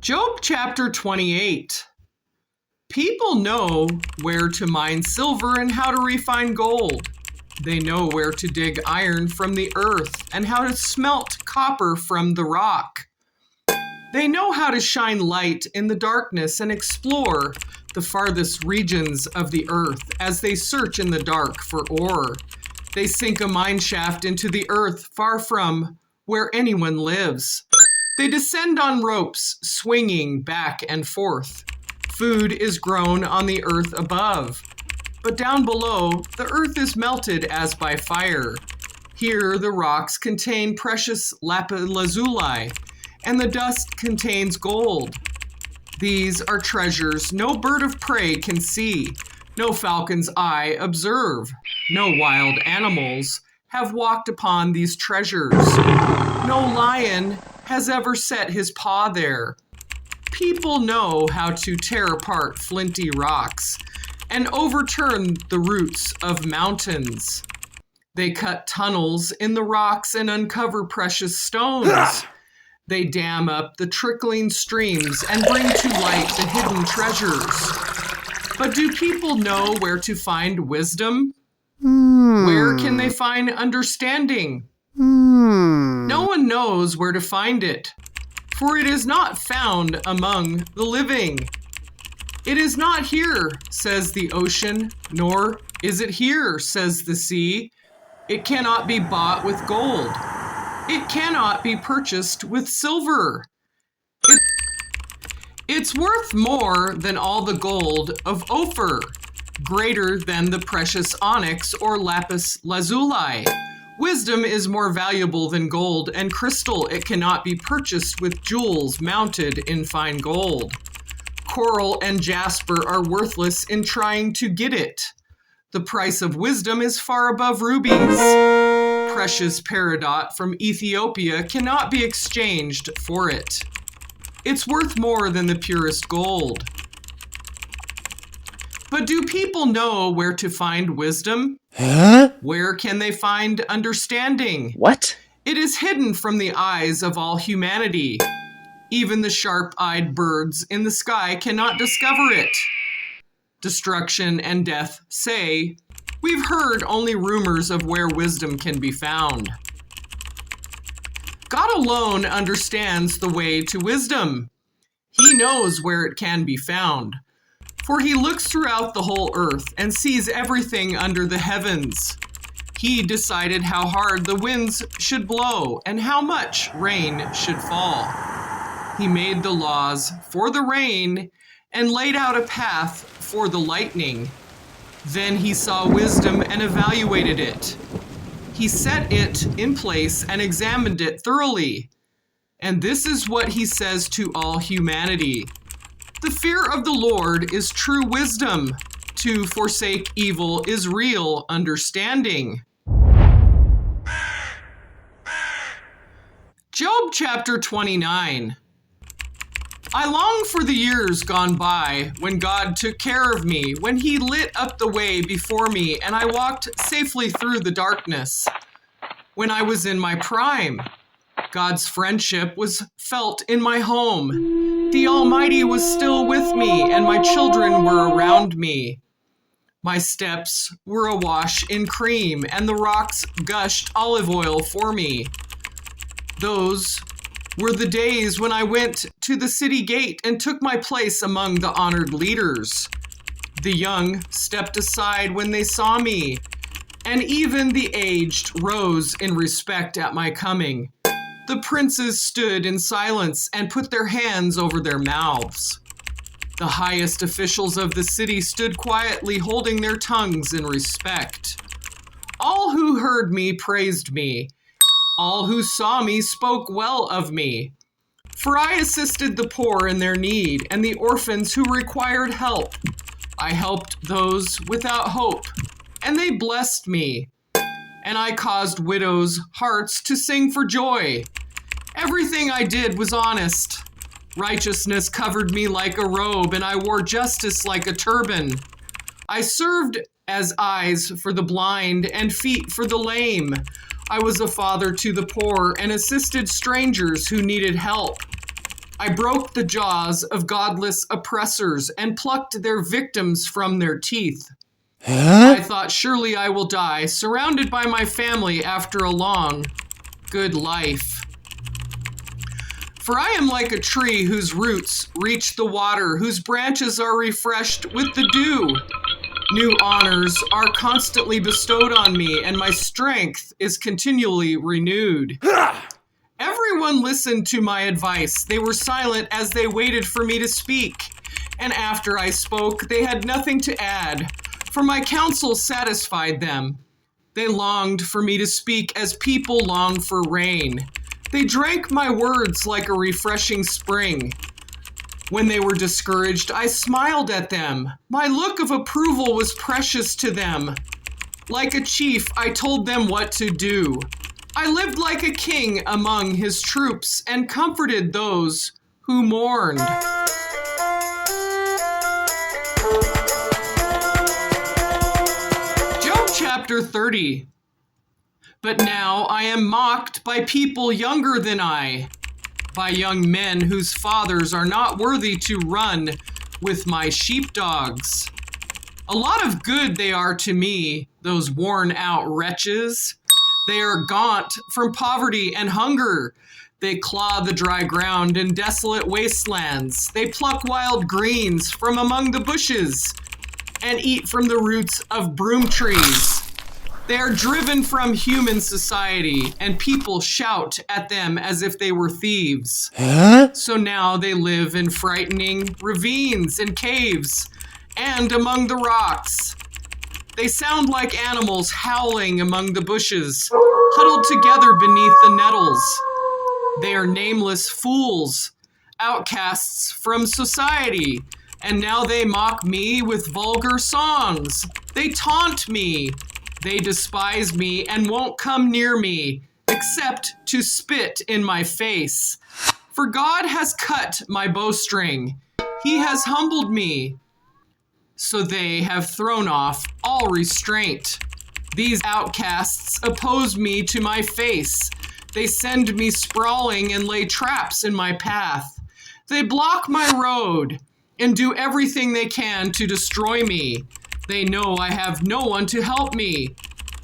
Job chapter 28. People know where to mine silver and how to refine gold. They know where to dig iron from the earth and how to smelt copper from the rock. They know how to shine light in the darkness and explore the farthest regions of the earth as they search in the dark for ore. They sink a mine shaft into the earth far from where anyone lives. They descend on ropes, swinging back and forth. Food is grown on the earth above, but down below, the earth is melted as by fire. Here, the rocks contain precious lapis-lazuli, and the dust contains gold. These are treasures no bird of prey can see, no falcon's eye observe. No wild animals have walked upon these treasures. No lion has ever set his paw there. People know how to tear apart flinty rocks and overturn the roots of mountains. They cut tunnels in the rocks and uncover precious stones. They dam up the trickling streams and bring to light the hidden treasures. But do people know where to find wisdom? Where can they find understanding? No one knows where to find it, for it is not found among the living. It is not here, says the ocean, nor is it here, says the sea. It cannot be bought with gold. It cannot be purchased with silver. It's worth more than all the gold of Ophir, greater than the precious onyx or lapis lazuli. Wisdom is more valuable than gold and crystal. It cannot be purchased with jewels mounted in fine gold. Coral and jasper are worthless in trying to get it. The price of wisdom is far above rubies. Precious peridot from Ethiopia cannot be exchanged for it. It's worth more than the purest gold. But do people know where to find wisdom? Where can they find understanding? What? It is hidden from the eyes of all humanity. Even the sharp-eyed birds in the sky cannot discover it. Destruction and death say, we've heard only rumors of where wisdom can be found. God alone understands the way to wisdom. He knows where it can be found. For he looks throughout the whole earth and sees everything under the heavens. He decided how hard the winds should blow and how much rain should fall. He made the laws for the rain and laid out a path for the lightning. Then he saw wisdom and evaluated it. He set it in place and examined it thoroughly. And this is what he says to all humanity. The fear of the Lord is true wisdom. To forsake evil is real understanding. Job chapter 29. I long for the years gone by when God took care of me, when he lit up the way before me and I walked safely through the darkness. When I was in my prime, God's friendship was felt in my home. The Almighty was still with me, and my children were around me. My steps were awash in cream, and the rocks gushed olive oil for me. Those were the days when I went to the city gate and took my place among the honored leaders. The young stepped aside when they saw me, and even the aged rose in respect at my coming. The princes stood in silence and put their hands over their mouths. The highest officials of the city stood quietly, holding their tongues in respect. All who heard me praised me. All who saw me spoke well of me. For I assisted the poor in their need and the orphans who required help. I helped those without hope, and they blessed me. And I caused widows' hearts to sing for joy. Everything I did was honest. Righteousness covered me like a robe, and I wore justice like a turban. I served as eyes for the blind and feet for the lame. I was a father to the poor and assisted strangers who needed help. I broke the jaws of godless oppressors and plucked their victims from their teeth. I thought, surely I will die, surrounded by my family after a long, good life. For I am like a tree whose roots reach the water, whose branches are refreshed with the dew. New honors are constantly bestowed on me, and my strength is continually renewed. Everyone listened to my advice. They were silent as they waited for me to speak. And after I spoke, they had nothing to add, for my counsel satisfied them. They longed for me to speak as people long for rain. They drank my words like a refreshing spring. When they were discouraged, I smiled at them. My look of approval was precious to them. Like a chief, I told them what to do. I lived like a king among his troops and comforted those who mourned. Job chapter 30. But now I am mocked by people younger than I, by young men whose fathers are not worthy to run with my sheepdogs. A lot of good they are to me, those worn-out wretches. They are gaunt from poverty and hunger. They claw the dry ground in desolate wastelands. They pluck wild greens from among the bushes and eat from the roots of broom trees. They are driven from human society, and people shout at them as if they were thieves. So now they live in frightening ravines and caves and among the rocks. They sound like animals howling among the bushes, huddled together beneath the nettles. They are nameless fools, outcasts from society, and now they mock me with vulgar songs. They taunt me. They despise me and won't come near me, except to spit in my face. For God has cut my bowstring. He has humbled me. So they have thrown off all restraint. These outcasts oppose me to my face. They send me sprawling and lay traps in my path. They block my road and do everything they can to destroy me. They know I have no one to help me.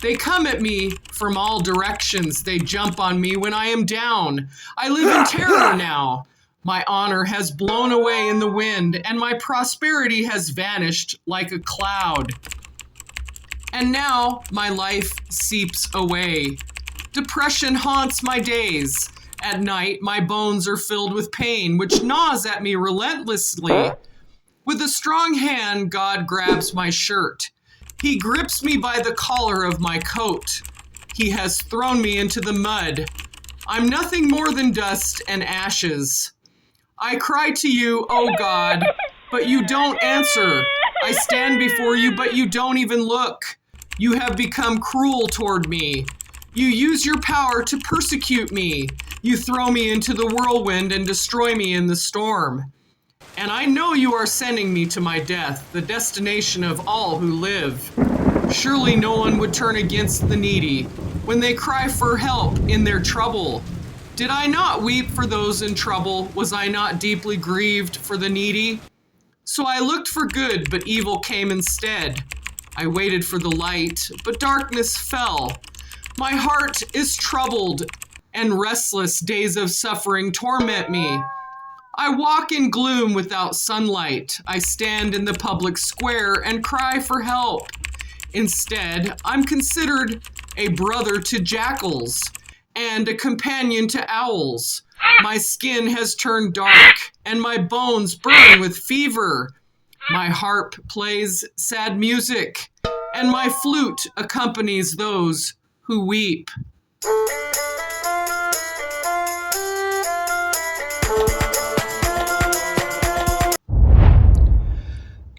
They come at me from all directions. They jump on me when I am down. I live in terror now. My honor has blown away in the wind, and my prosperity has vanished like a cloud. And now my life seeps away. Depression haunts my days. At night, my bones are filled with pain, which gnaws at me relentlessly. With a strong hand, God grabs my shirt. He grips me by the collar of my coat. He has thrown me into the mud. I'm nothing more than dust and ashes. I cry to you, oh God, but you don't answer. I stand before you, but you don't even look. You have become cruel toward me. You use your power to persecute me. You throw me into the whirlwind and destroy me in the storm. And I know you are sending me to my death, the destination of all who live. Surely no one would turn against the needy when they cry for help in their trouble. Did I not weep for those in trouble? Was I not deeply grieved for the needy? So I looked for good, but evil came instead. I waited for the light, but darkness fell. My heart is troubled, and restless days of suffering torment me. I walk in gloom without sunlight. I stand in the public square and cry for help. Instead, I'm considered a brother to jackals and a companion to owls. My skin has turned dark, and my bones burn with fever. My harp plays sad music, and my flute accompanies those who weep.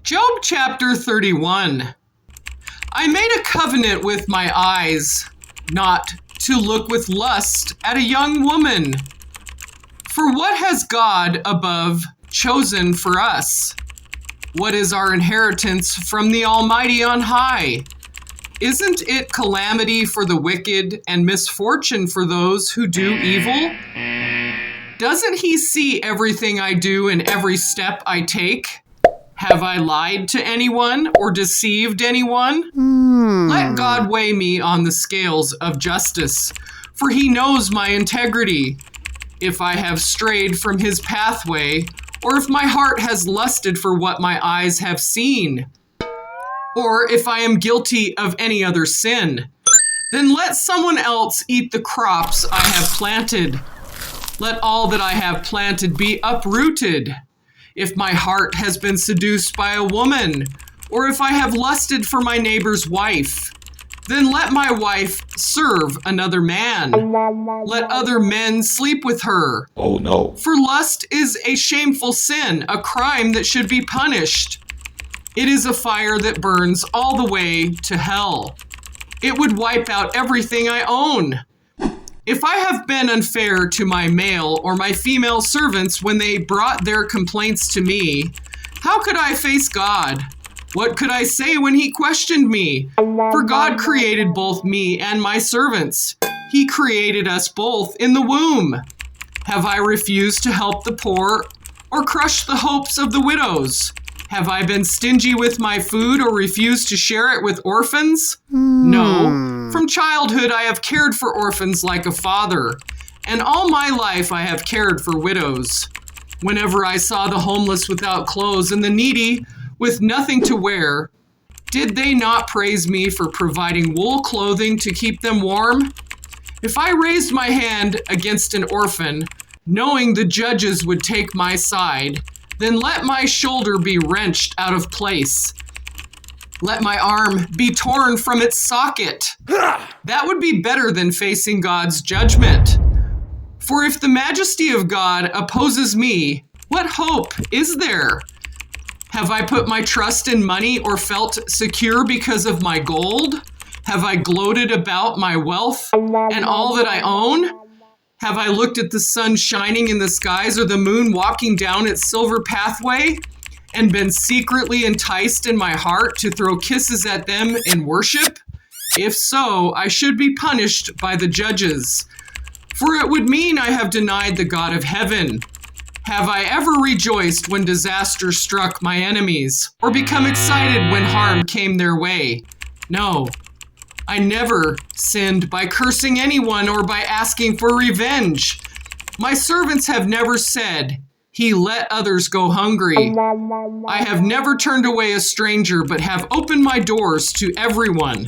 Job chapter 31. I made a covenant with my eyes, not to look with lust at a young woman. For what has God above chosen for us? What is our inheritance from the Almighty on high? Isn't it calamity for the wicked and misfortune for those who do evil? Doesn't he see everything I do and every step I take? Have I lied to anyone or deceived anyone? Let God weigh me on the scales of justice, for he knows my integrity. If I have strayed from his pathway, or if my heart has lusted for what my eyes have seen, or if I am guilty of any other sin, then let someone else eat the crops I have planted. Let all that I have planted be uprooted. If my heart has been seduced by a woman, or if I have lusted for my neighbor's wife, then let my wife serve another man. Let other men sleep with her. Oh no. For lust is a shameful sin, a crime that should be punished. It is a fire that burns all the way to hell. It would wipe out everything I own. If I have been unfair to my male or my female servants when they brought their complaints to me, how could I face God? What could I say when he questioned me? For God created both me and my servants. He created us both in the womb. Have I refused to help the poor or crushed the hopes of the widows? Have I been stingy with my food or refused to share it with orphans? No. From childhood I have cared for orphans like a father, and all my life I have cared for widows. Whenever I saw the homeless without clothes and the needy with nothing to wear, did they not praise me for providing wool clothing to keep them warm? If I raised my hand against an orphan, knowing the judges would take my side, then let my shoulder be wrenched out of place. Let my arm be torn from its socket. That would be better than facing God's judgment. For if the majesty of God opposes me, what hope is there? Have I put my trust in money or felt secure because of my gold? Have I gloated about my wealth and all that I own? Have I looked at the sun shining in the skies or the moon walking down its silver pathway and been secretly enticed in my heart to throw kisses at them in worship? If so, I should be punished by the judges, for it would mean I have denied the God of heaven. Have I ever rejoiced when disaster struck my enemies, or become excited when harm came their way? No. I never sinned by cursing anyone or by asking for revenge. My servants have never said, "He let others go hungry." I have never turned away a stranger, but have opened my doors to everyone.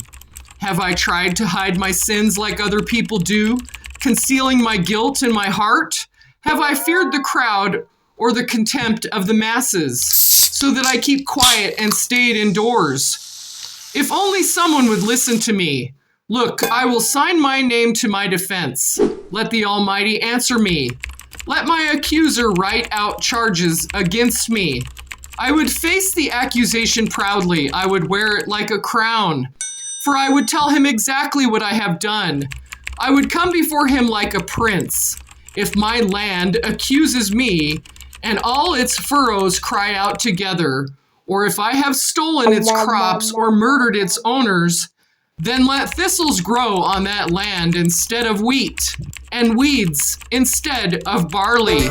Have I tried to hide my sins like other people do, concealing my guilt in my heart? Have I feared the crowd or the contempt of the masses, so that I keep quiet and stayed indoors? If only someone would listen to me. Look, I will sign my name to my defense. Let the Almighty answer me. Let my accuser write out charges against me. I would face the accusation proudly. I would wear it like a crown, for I would tell him exactly what I have done. I would come before him like a prince. If my land accuses me and all its furrows cry out together, or if I have stolen its crops or murdered its owners, then let thistles grow on that land instead of wheat, and weeds instead of barley.